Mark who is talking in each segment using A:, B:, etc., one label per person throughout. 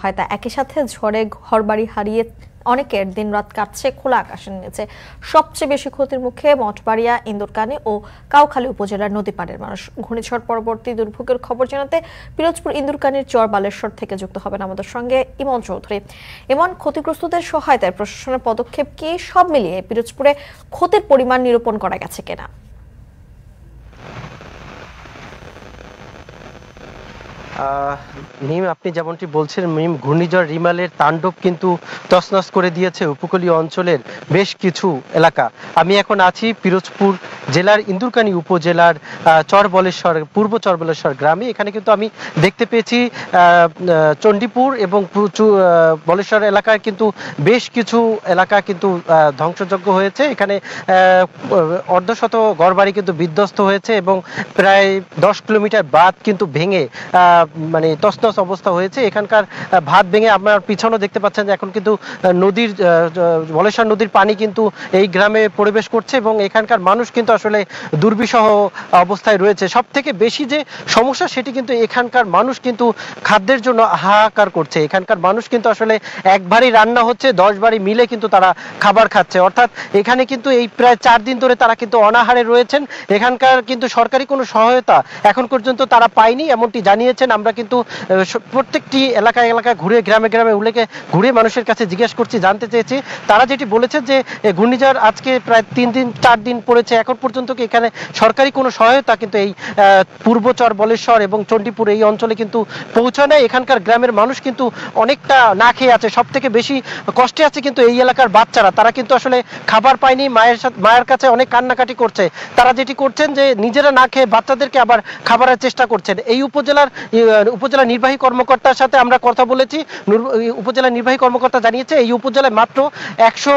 A: হয়তো একই সাথে ঝড়ে ঘরবাড়ি হারিয়ে অনেকের দিনরাত কাটছে খোলা আকাশের নিচে। সবচেয়ে বেশি ক্ষতির মুখে মঠবাড়িয়া, ইন্দুরকানী ও কাউখালী উপজেলার নদী পাড়ের মানুষ। ঘূর্ণিঝড় পরবর্তী দুর্ভোগের খবর জানাতে পিরোজপুর ইন্দুরকানীর চর বালেশ্বর থেকে যুক্ত হবেন আমাদের সঙ্গে ইমন চৌধুরী। ইমন, ক্ষতিগ্রস্তদের সহায়তায় প্রশাসনের পদক্ষেপ কি? সব মিলিয়ে পিরোজপুরে ক্ষতির পরিমাণ নিরূপণ করা গেছে কিনা?
B: মিম, আপনি যেমনটি বলছেন, মিম, ঘূর্ণিঝড় রিমালের তাণ্ডব কিন্তু তছনছ করে দিয়েছে উপকূলীয় অঞ্চলের বেশ কিছু এলাকা। আমি এখন আছি পিরোজপুর জেলার ইন্দুরকানী উপজেলার চরবলেশ্বর, পূর্ব চরবলেশ্বর গ্রামে। এখানে কিন্তু আমি দেখতে পেয়েছি চণ্ডীপুর এবং বলেশ্বর এলাকায় কিন্তু বেশ কিছু এলাকা কিন্তু ধ্বংসযজ্ঞ হয়েছে। এখানে অর্ধশত ঘরবাড়ি কিন্তু বিধ্বস্ত হয়েছে এবং প্রায় 10 কিলোমিটার বাঁধ কিন্তু ভেঙে মানে তছনছ অবস্থা হয়েছে। এখানকার বাঁধ ভেঙে আপনার পিছনেও দেখতে পাচ্ছেন যে এখন কিন্তু নদীর বলেশ্বর নদীর পানি কিন্তু এই গ্রামে প্রবেশ করছে এবং এখানকার মানুষ কিন্তু আসলে দুর্বিষহ অবস্থায় রয়েছে। সব থেকে বেশি যে সমস্যা সেটি কিন্তু এখানকার মানুষ কিন্তু খাদ্যের জন্য হাহাকার করছে। এখানকার মানুষ কিন্তু আসলে একবারই রান্না হচ্ছে, 10 বাড়ি মিলে কিন্তু তারা খাবার খাচ্ছে। অর্থাৎ এখানে কিন্তু এই প্রায় 4 দিন ধরে তারা কিন্তু অনাহারে রয়েছেন। এখানকার কিন্তু সরকারি কোনো সহায়তা এখন পর্যন্ত তারা পায়নি, এমনটি জানিয়েছেন। আমরা কিন্তু প্রত্যেকটি এলাকায় ঘুরে, গ্রামে গ্রামে ঘুরে মানুষের কাছে জিজ্ঞেস করছি, জানতে চেয়েছি। তারা যেটি বলেছেন যে ঘূর্ণিঝড় আজকে প্রায় 3-4 দিন পড়েছে, এখন পর্যন্ত কি এখানে সরকারি কোনো সহায়তা কিন্তু এই পূর্ব চরবলেশ্বর এবং চণ্ডীপুর এই অঞ্চলে কিন্তু পৌঁছায় না। এখানকার গ্রামের মানুষ কিন্তু অনেকটা না খেয়ে আছে। সব থেকে বেশি কষ্টে আছে কিন্তু এই এলাকার বাচ্চারা। তারা কিন্তু আসলে খাবার পায়নি, মায়ের কাছে অনেক কান্নাকাটি করছে। তারা যেটি করছেন যে নিজেরা না খেয়ে বাচ্চাদেরকে আবার খাবারের চেষ্টা করছেন। এই উপজেলা নির্বাহী কর্মকর্তার সাথে আমরা কথা বলেছি। উপজেলা নির্বাহী কর্মকর্তা জানিয়েছে এই উপজেলায় মাত্র 100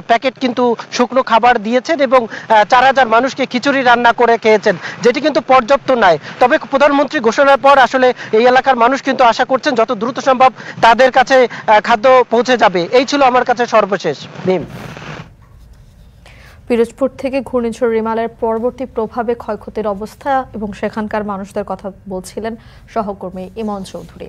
B: প্যাকেট কিন্তু শুকনো খাবার দিয়েছেন এবং 4000 মানুষকে খিচুড়ি রান্না করে খেয়েছেন, যেটি কিন্তু পর্যাপ্ত নয়। তবে প্রধানমন্ত্রী ঘোষণার পর আসলে এই এলাকার মানুষ কিন্তু আশা করছেন যত দ্রুত সম্ভব তাদের কাছে খাদ্য পৌঁছে যাবে। এই ছিল আমার কাছে সর্বশেষ।
A: পিরোজপুর থেকে ঘূর্ণিঝড় রিমালের পরবর্তী প্রভাবে ক্ষয়ক্ষতির অবস্থা এবং সেখানকার মানুষদের কথা বলছিলেন সহকর্মী ইমন চৌধুরী।